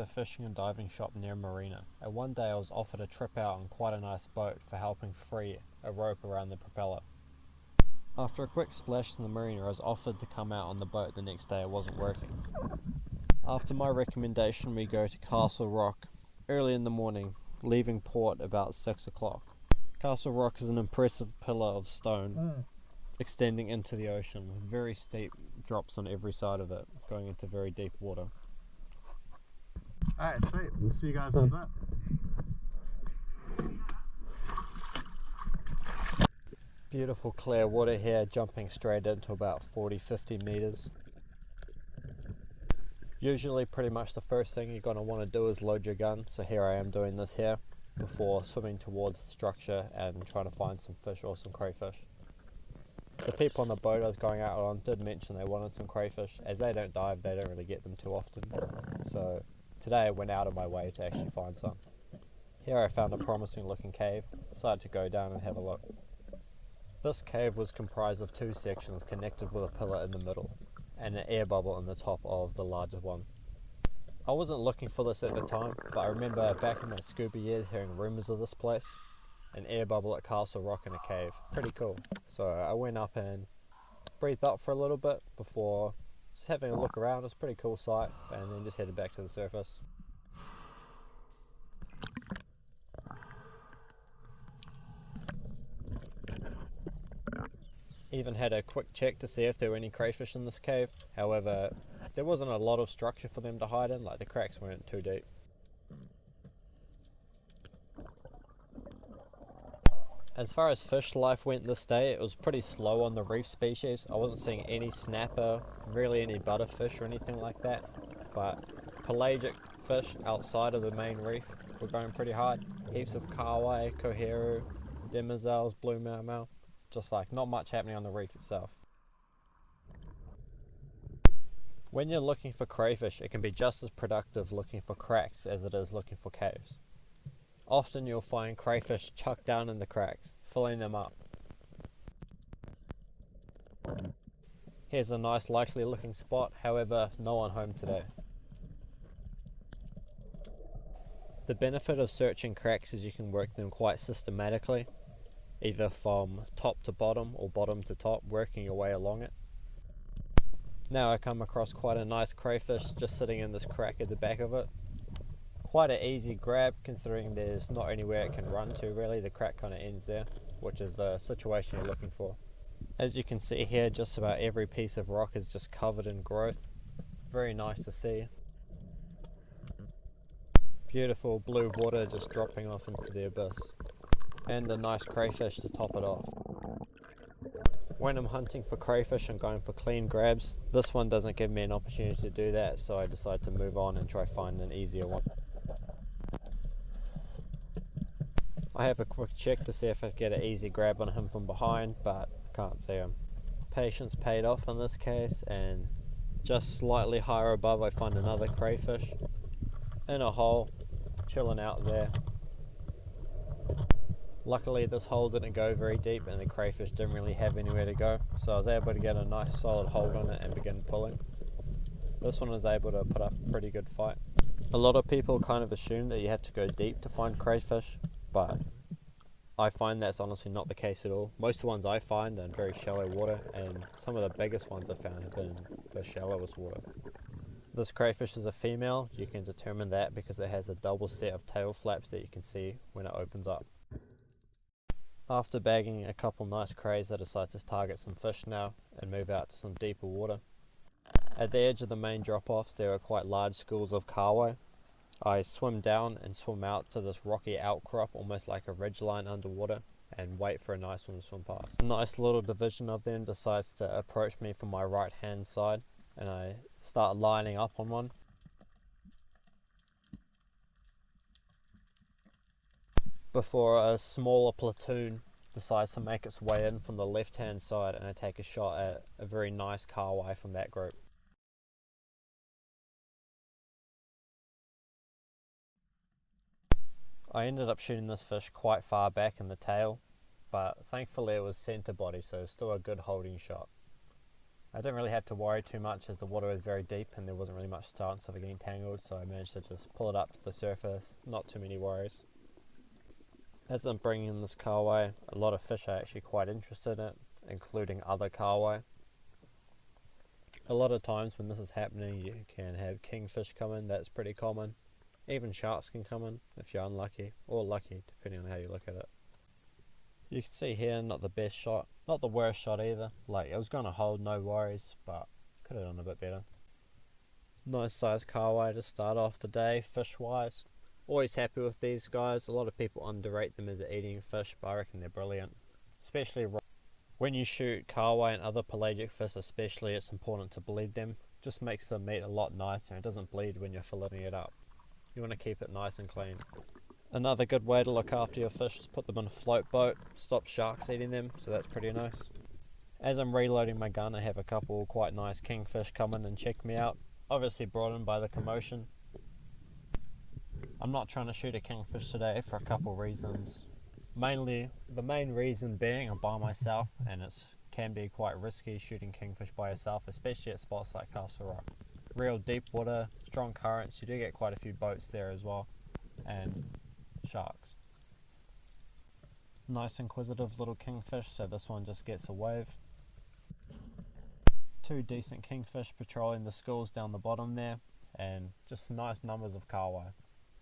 a fishing and diving shop near a marina, and one day I was offered a trip out on quite a nice boat for helping free a rope around the propeller. After a quick splash in the marina, I was offered to come out on the boat the next day. It wasn't working. After my recommendation, we go to Castle Rock early in the morning, leaving port about 6 o'clock. Castle Rock is an impressive pillar of stone extending into the ocean with very steep drops on every side of it, going into very deep water. Alright, sweet. We'll see you guys in a bit. Beautiful clear water here, jumping straight into about 40-50 meters. Usually pretty much the first thing you're going to want to do is load your gun, so here I am doing this here before swimming towards the structure and trying to find some fish or some crayfish. The people on the boat I was going out on did mention they wanted some crayfish. As they don't dive, they don't really get them too often, so today I went out of my way to actually find some. Here I found a promising looking cave, decided to go down and have a look. This cave was comprised of two sections connected with a pillar in the middle and an air bubble in the top of the larger one. I wasn't looking for this at the time, but I remember back in my scuba years hearing rumours of this place. An air bubble at Castle Rock in a cave. Pretty cool. So I went up and breathed up for a little bit before just having a look around. It was a pretty cool sight, and then just headed back to the surface. Even had a quick check to see if there were any crayfish in this cave. However, there wasn't a lot of structure for them to hide in, like the cracks weren't too deep. As far as fish life went this day, it was pretty slow on the reef species. I wasn't seeing any snapper, really any butterfish or anything like that, but pelagic fish outside of the main reef were going pretty hard. Heaps of kahawai, koheru, demersals, blue mau, just like not much happening on the reef itself. When you're looking for crayfish, it can be just as productive looking for cracks as it is looking for caves. Often you'll find crayfish chucked down in the cracks, filling them up. Here's a nice likely looking spot, however no one home today. The benefit of searching cracks is you can work them quite systematically, either from top to bottom or bottom to top, working your way along it. Now I come across quite a nice crayfish just sitting in this crack at the back of it. Quite an easy grab considering there's not anywhere it can run to really, the crack kind of ends there, which is the situation you're looking for. As you can see here, just about every piece of rock is just covered in growth. Very nice to see. Beautiful blue water just dropping off into the abyss. And a nice crayfish to top it off. When I'm hunting for crayfish and going for clean grabs, this one doesn't give me an opportunity to do that, so I decide to move on and try find an easier one. I have a quick check to see if I can get an easy grab on him from behind, but can't see him. Patience paid off in this case, and just slightly higher above I find another crayfish in a hole, chilling out there. Luckily this hole didn't go very deep and the crayfish didn't really have anywhere to go, so I was able to get a nice solid hold on it and begin pulling. This one was able to put up a pretty good fight. A lot of people kind of assume that you have to go deep to find crayfish, but I find that's honestly not the case at all. Most of the ones I find are in very shallow water, and some of the biggest ones I've found have been in the shallowest water. This crayfish is a female. You can determine that because it has a double set of tail flaps that you can see when it opens up. After bagging a couple nice crays, I decide to target some fish now and move out to some deeper water. At the edge of the main drop-offs there are quite large schools of kahawai. I swim down and swim out to this rocky outcrop, almost like a ridgeline underwater, and wait for a nice one to swim past. A nice little division of them decides to approach me from my right hand side, and I start lining up on one. Before a smaller platoon decides to make its way in from the left hand side, and I take a shot at a very nice kahawai from that group. I ended up shooting this fish quite far back in the tail, but thankfully it was centre body, so it was still a good holding shot. I didn't really have to worry too much as the water was very deep and there wasn't really much chance of it getting tangled, so I managed to just pull it up to the surface, not too many worries. As I'm bringing in this kahawai, a lot of fish are actually quite interested in it, including other kahawai. A lot of times when this is happening you can have kingfish come in, that's pretty common. Even sharks can come in if you're unlucky, or lucky depending on how you look at it. You can see here, not the best shot, not the worst shot either. Like, it was going to hold, no worries, but could have done a bit better. Nice sized kahawai to start off the day fish wise. Always happy with these guys. A lot of people underrate them as eating fish, but I reckon they're brilliant. Especially when you shoot kahawai and other pelagic fish especially, it's important to bleed them. Just makes the meat a lot nicer and it doesn't bleed when you're filleting it up. You want to keep it nice and clean. Another good way to look after your fish is put them in a float boat, stop sharks eating them, so that's pretty nice. As I'm reloading my gun, I have a couple quite nice kingfish come in and check me out, obviously brought in by the commotion. I'm not trying to shoot a kingfish today for a couple reasons. Mainly, the main reason being I'm by myself and it can be quite risky shooting kingfish by yourself, especially at spots like Castle Rock. Real deep water, strong currents, you do get quite a few boats there as well, and sharks. Nice inquisitive little kingfish, so this one just gets a wave. Two decent kingfish patrolling the schools down the bottom there, and just nice numbers of kahawai.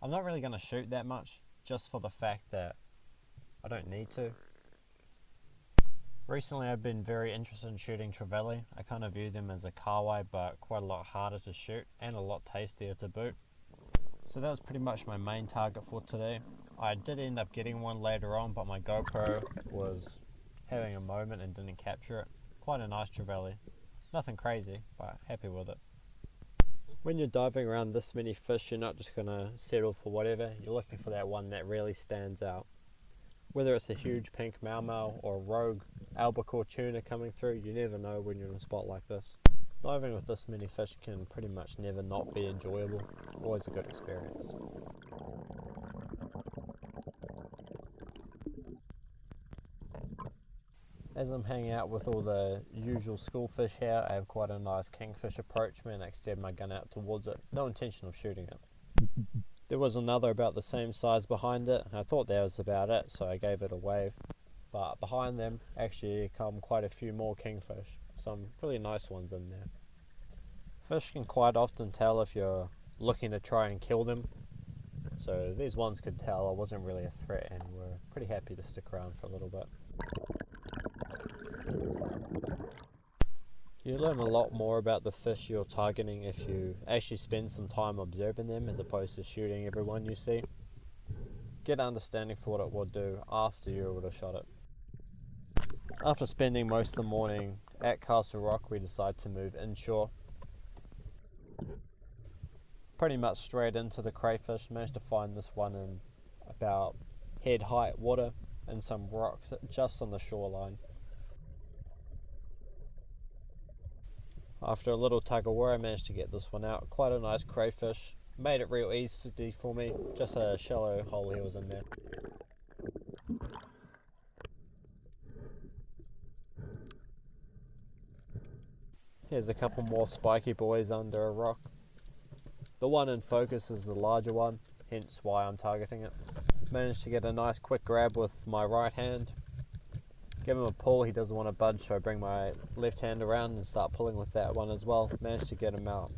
I'm not really going to shoot that much, just for the fact that I don't need to. Recently I've been very interested in shooting trevally. I kind of view them as a kahawai, but quite a lot harder to shoot and a lot tastier to boot. So that was pretty much my main target for today. I did end up getting one later on, but my GoPro was having a moment and didn't capture it. Quite a nice trevally. Nothing crazy, but happy with it. When you're diving around this many fish, you're not just going to settle for whatever. You're looking for that one that really stands out. Whether it's a huge pink mau or a rogue albacore tuna coming through, you never know when you're in a spot like this. Diving with this many fish can pretty much never not be enjoyable. Always a good experience. As I'm hanging out with all the usual school fish here, I have quite a nice kingfish approach me and I extend my gun out towards it. No intention of shooting it. There was another about the same size behind it, and I thought that was about it, so I gave it a wave. But behind them actually come quite a few more kingfish. Some really nice ones in there. Fish can quite often tell if you're looking to try and kill them. So these ones could tell I wasn't really a threat and were pretty happy to stick around for a little bit. You learn a lot more about the fish you're targeting if you actually spend some time observing them as opposed to shooting every one you see. Get an understanding for what it will do after you would have shot it. After spending most of the morning at Castle Rock, we decided to move inshore. Pretty much straight into the crayfish. Managed to find this one in about head height water and some rocks just on the shoreline. After a little tug of war, I managed to get this one out. Quite a nice crayfish. Made it real easy for me. Just a shallow hole he was in there. Here's a couple more spiky boys under a rock. The one in focus is the larger one, hence why I'm targeting it. Managed to get a nice quick grab with my right hand. Give him a pull, he doesn't want to budge, so I bring my left hand around and start pulling with that one as well. Managed to get him out.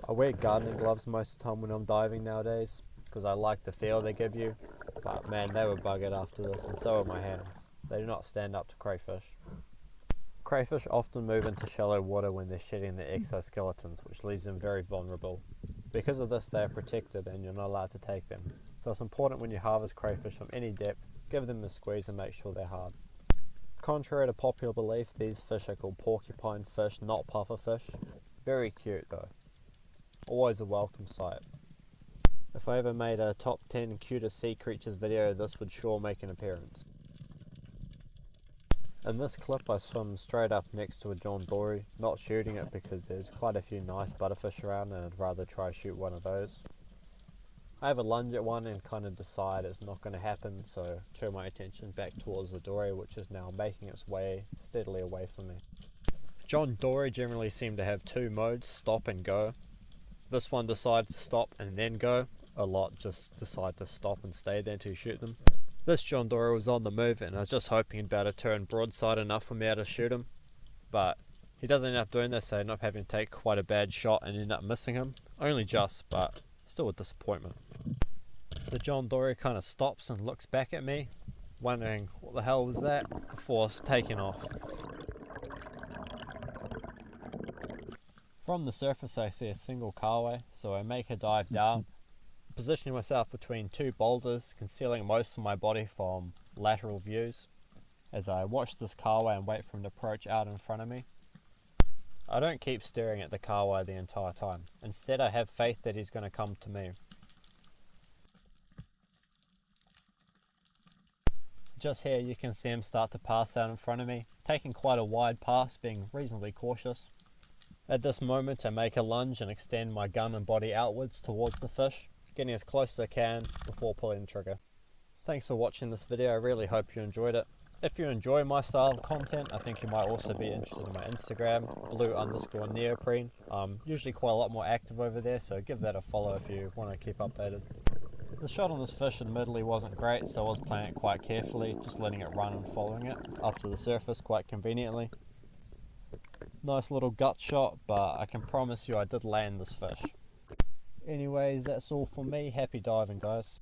I wear gardening gloves most of the time when I'm diving nowadays, because I like the feel they give you. But man, they were buggered after this, and so are my hands. They do not stand up to crayfish. Crayfish often move into shallow water when they're shedding their exoskeletons, which leaves them very vulnerable. Because of this, they are protected and you're not allowed to take them. So it's important when you harvest crayfish from any depth, give them a squeeze and make sure they're hard. Contrary to popular belief, these fish are called porcupine fish, not puffer fish. Very cute though. Always a welcome sight. If I ever made a top 10 cutest sea creatures video, this would sure make an appearance. In this clip I swim straight up next to a John Dory, not shooting it because there's quite a few nice butterfish around and I'd rather try shoot one of those. I have a lunge at one and kind of decide it's not going to happen, so turn my attention back towards the dory, which is now making its way steadily away from me. John Dory generally seem to have two modes, stop and go. This one decided to stop and then go. A lot just decide to stop and stay there until you shoot them. This John Dory was on the move and I was just hoping he'd be able to turn broadside enough for me to shoot him. But he doesn't end up doing this, so I end up having to take quite a bad shot and end up missing him. Only just, but still a disappointment. The John Dory kind of stops and looks back at me, wondering what the hell was that, before taking off. From the surface I see a single carway, so I make a dive down, positioning myself between two boulders, concealing most of my body from lateral views, as I watch this carway and wait for him to approach out in front of me. I don't keep staring at the carway the entire time. Instead, I have faith that he's going to come to me. Just here you can see him start to pass out in front of me, taking quite a wide pass, being reasonably cautious. At this moment I make a lunge and extend my gun and body outwards towards the fish, getting as close as I can before pulling the trigger. Thanks for watching this video, I really hope you enjoyed it. If you enjoy my style of content, I think you might also be interested in my Instagram, blue_neoprene. I'm usually quite a lot more active over there, so give that a follow if you want to keep updated. The shot on this fish admittedly wasn't great, so I was playing it quite carefully, just letting it run and following it up to the surface quite conveniently. Nice little gut shot, but I can promise you I did land this fish. Anyways, that's all for me. Happy diving, guys.